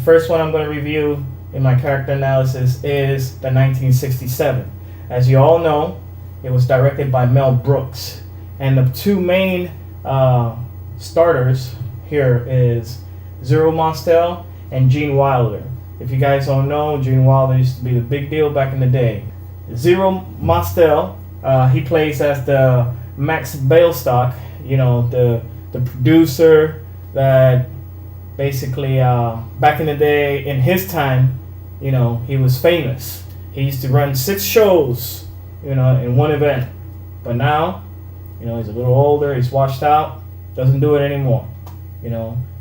first one I'm going to review in my character analysis is the 1967. As you all know, it was directed by Mel Brooks. And the two main starters here is Zero Mostel and Gene Wilder. If you guys don't know, Gene Wilder used to be the big deal back in the day. Zero Mostel, he plays as the Max Bailstock, the producer that basically back in the day, in his time, he was famous. He used to run 6 shows, in one event. But now, he's a little older, he's washed out, doesn't do it anymore,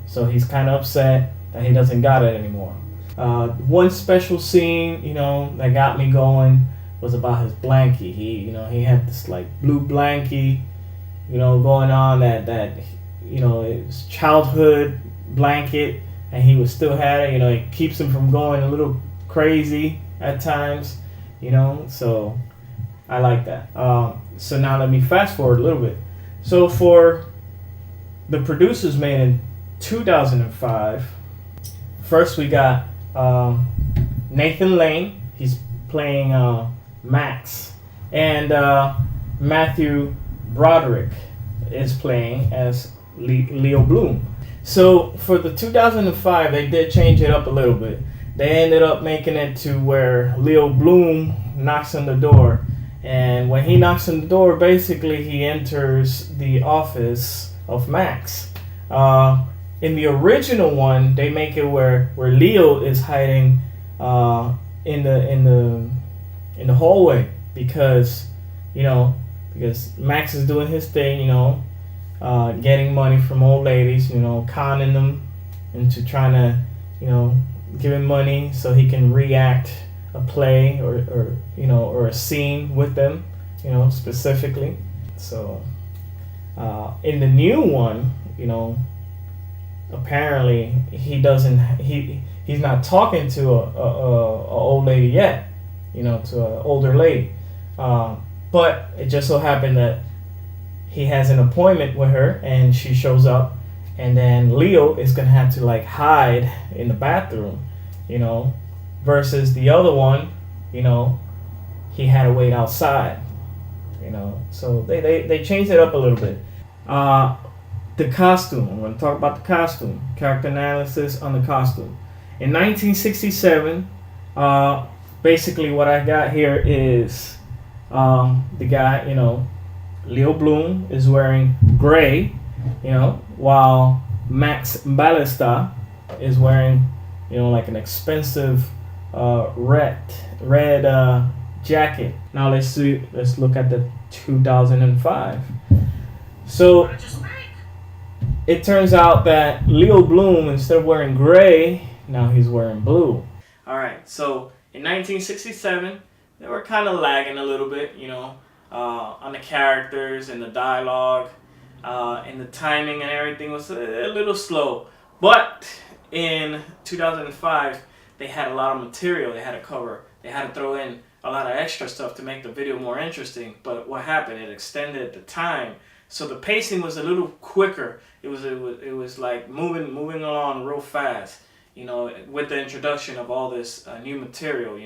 So he's kind of upset that he doesn't got it anymore. One special scene, that got me going was about his blankie. He had this like blue blankie, going on that it was childhood blanket, and he was still had it. It keeps him from going a little crazy at times, So I like that. So now let me fast forward a little bit. So for the producers made in 2005, first we got Nathan Lane. He's playing Max, and Matthew Broderick is playing as Leo Bloom. So for the 2005, they did change it up a little bit. They ended up making it to where Leo Bloom knocks on the door, and when he knocks on the door, basically he enters the office of Max. In the original one, they make it where Leo is hiding in the hallway because Max is doing his thing, getting money from old ladies, conning them into trying to, give him money so he can react a play or a scene with them, specifically. So in the new one, apparently he's not talking to a old lady yet, to an older lady. But it just so happened that he has an appointment with her, and she shows up, and then Leo is gonna have to hide in the bathroom, versus the other one, he had to wait outside, So they changed it up a little bit. The costume. I'm gonna talk about the costume. Character analysis on the costume. In 1967, basically what I got here is the guy, Leo Bloom is wearing gray, while Max Ballista is wearing, like an expensive red jacket. Now let's look at the 2005. So it turns out that Leo Bloom, instead of wearing gray, now he's wearing blue. All right, so in 1967, they were kind of lagging a little bit, on the characters and the dialogue, and the timing and everything was a little slow. But in 2005, they had a lot of material they had to cover. They had to throw in a lot of extra stuff to make the video more interesting. But what happened? It extended the time. So the pacing was a little quicker. It was like moving along real fast, with the introduction of all this new material,